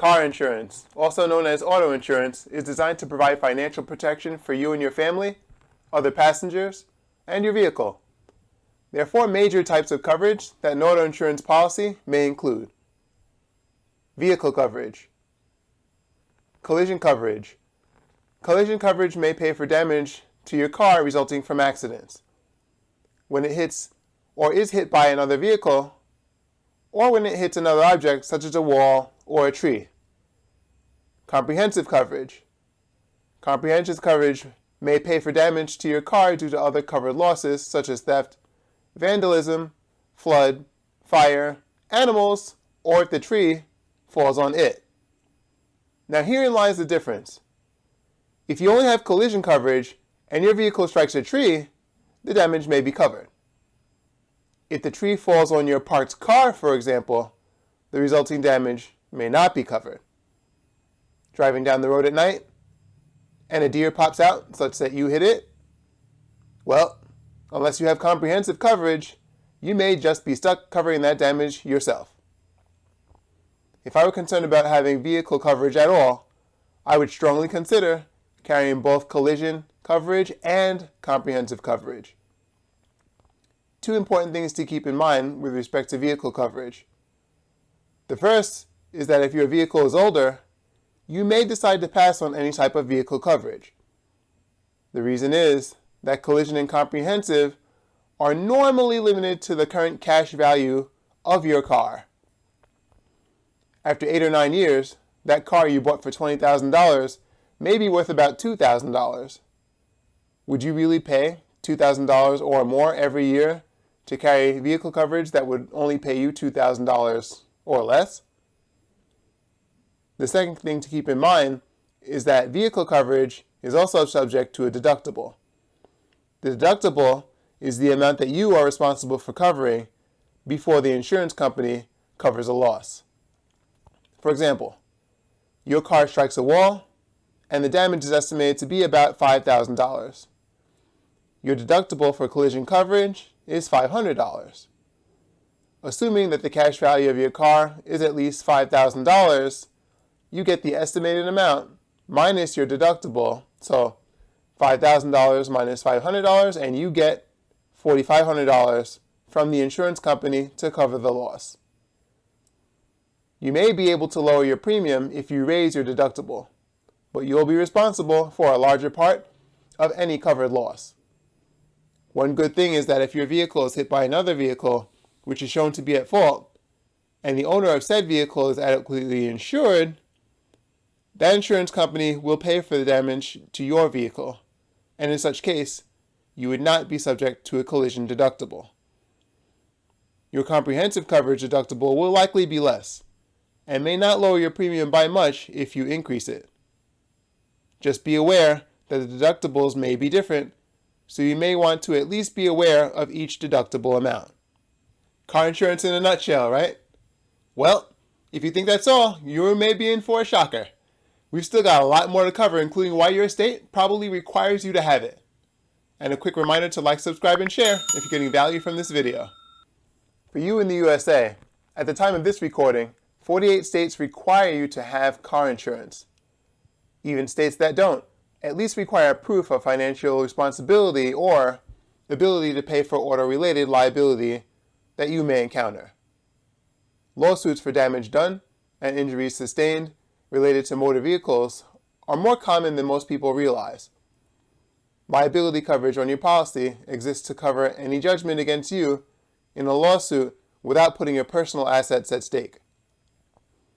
Car insurance, also known as auto insurance, is designed to provide financial protection for you and your family, other passengers, and your vehicle. There are four major types of coverage that an auto insurance policy may include. Vehicle coverage. Collision coverage. Collision coverage may pay for damage to your car resulting from accidents. When it hits or is hit by another vehicle, or when it hits another object such as a wall or a tree. Comprehensive coverage. Comprehensive coverage may pay for damage to your car due to other covered losses such as theft, vandalism, flood, fire, animals, or if the tree falls on it. Now herein lies the difference. If you only have collision coverage and your vehicle strikes a tree, the damage may be covered. If the tree falls on your parked car, for example, the resulting damage may not be covered. Driving down the road at night and a deer pops out such that you hit it, well, unless you have comprehensive coverage, you may just be stuck covering that damage yourself. If I were concerned about having vehicle coverage at all, I would strongly consider carrying both collision coverage and comprehensive coverage. Two important things to keep in mind with respect to vehicle coverage. The first is that if your vehicle is older, you may decide to pass on any type of vehicle coverage. The reason is that collision and comprehensive are normally limited to the current cash value of your car. After 8 or 9 years, that car you bought for $20,000 may be worth about $2,000. Would you really pay $2,000 or more every year to carry vehicle coverage that would only pay you $2,000 or less? The second thing to keep in mind is that vehicle coverage is also subject to a deductible. The deductible is the amount that you are responsible for covering before the insurance company covers a loss. For example, your car strikes a wall and the damage is estimated to be about $5,000. Your deductible for collision coverage is $500. Assuming that the cash value of your car is at least $5,000, you get the estimated amount minus your deductible, so $5,000 minus $500, and you get $4,500 from the insurance company to cover the loss. You may be able to lower your premium if you raise your deductible, but you'll be responsible for a larger part of any covered loss. One good thing is that if your vehicle is hit by another vehicle, which is shown to be at fault, and the owner of said vehicle is adequately insured, that insurance company will pay for the damage to your vehicle, and in such case, you would not be subject to a collision deductible. Your comprehensive coverage deductible will likely be less, and may not lower your premium by much if you increase it. Just be aware that the deductibles may be different, so you may want to at least be aware of each deductible amount. Car insurance in a nutshell, right? Well, if you think that's all, you may be in for a shocker. We've still got a lot more to cover, including why your estate probably requires you to have it. And a quick reminder to like, subscribe, and share if you're getting value from this video. For you in the USA, at the time of this recording, 48 states require you to have car insurance. Even states that don't at least require proof of financial responsibility or ability to pay for auto-related liability that you may encounter. Lawsuits for damage done and injuries sustained related to motor vehicles are more common than most people realize. Liability coverage on your policy exists to cover any judgment against you in a lawsuit without putting your personal assets at stake.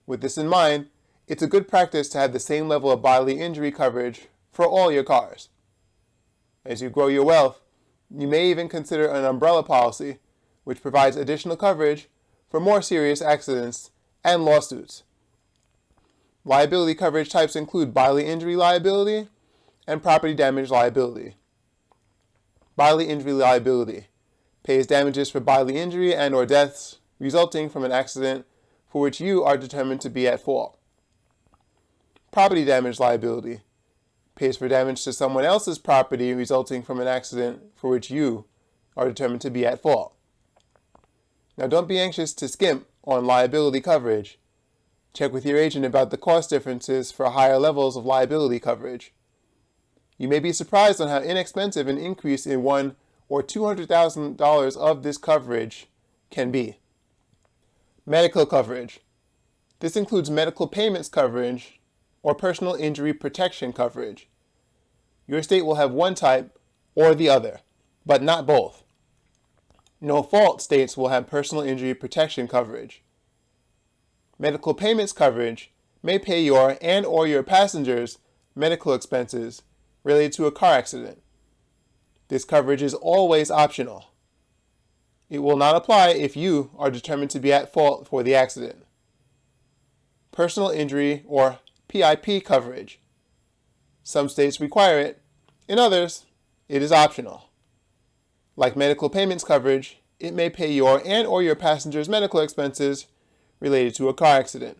With this in mind, it's a good practice to have the same level of bodily injury coverage for all your cars. As you grow your wealth, you may even consider an umbrella policy, which provides additional coverage for more serious accidents and lawsuits. Liability coverage types include bodily injury liability and property damage liability. Bodily injury liability pays damages for bodily injury and or deaths resulting from an accident for which you are determined to be at fault. Property damage liability pays for damage to someone else's property resulting from an accident for which you are determined to be at fault. Now don't be anxious to skimp on liability coverage. Check with your agent about the cost differences for higher levels of liability coverage. You may be surprised on how inexpensive an increase in $100,000 or $200,000 of this coverage can be. Medical coverage. This includes medical payments coverage or personal injury protection coverage. Your state will have one type or the other, but not both. No-fault states will have personal injury protection coverage. Medical payments coverage may pay your and/or your passengers' medical expenses related to a car accident. This coverage is always optional. It will not apply if you are determined to be at fault for the accident. Personal injury or PIP coverage. Some states require it. In others, it is optional. Like medical payments coverage, it may pay your and/or your passengers' medical expenses related to a car accident.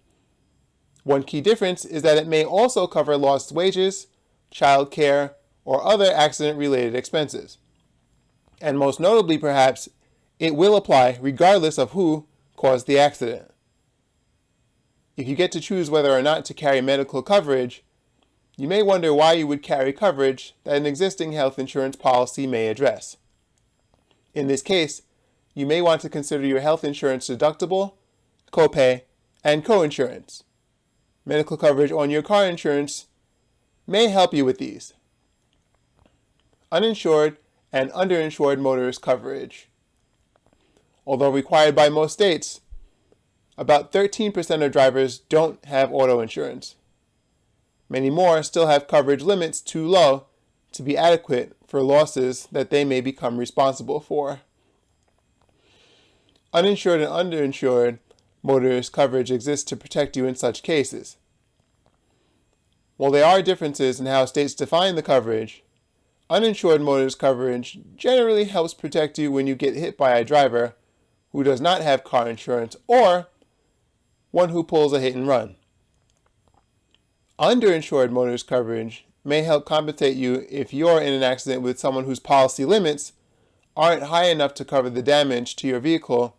One key difference is that it may also cover lost wages, child care, or other accident-related expenses. And most notably, perhaps, it will apply regardless of who caused the accident. If you get to choose whether or not to carry medical coverage, you may wonder why you would carry coverage that an existing health insurance policy may address. In this case, you may want to consider your health insurance deductible, copay, and coinsurance. Medical coverage on your car insurance may help you with these. Uninsured and underinsured motorist coverage. Although required by most states, about 13% of drivers don't have auto insurance. Many more still have coverage limits too low to be adequate for losses that they may become responsible for. Uninsured and underinsured motorist coverage exists to protect you in such cases. While there are differences in how states define the coverage, uninsured motorist coverage generally helps protect you when you get hit by a driver who does not have car insurance or one who pulls a hit and run. Underinsured motorist coverage may help compensate you if you're in an accident with someone whose policy limits aren't high enough to cover the damage to your vehicle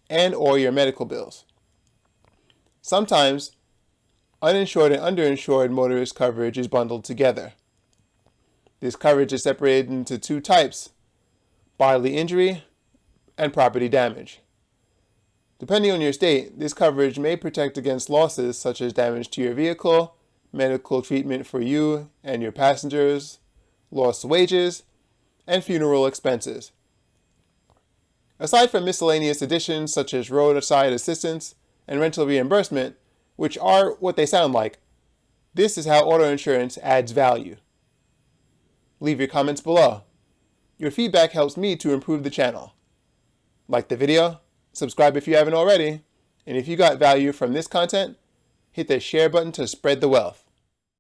and/or your medical bills. Sometimes, uninsured and underinsured motorist coverage is bundled together. This coverage is separated into two types: bodily injury and property damage. Depending on your state, this coverage may protect against losses such as damage to your vehicle, medical treatment for you and your passengers, lost wages, and funeral expenses. Aside from miscellaneous additions such as roadside assistance and rental reimbursement, which are what they sound like, this is how auto insurance adds value. Leave your comments below. Your feedback helps me to improve the channel. Like the video, subscribe if you haven't already, and if you got value from this content, hit the share button to spread the wealth.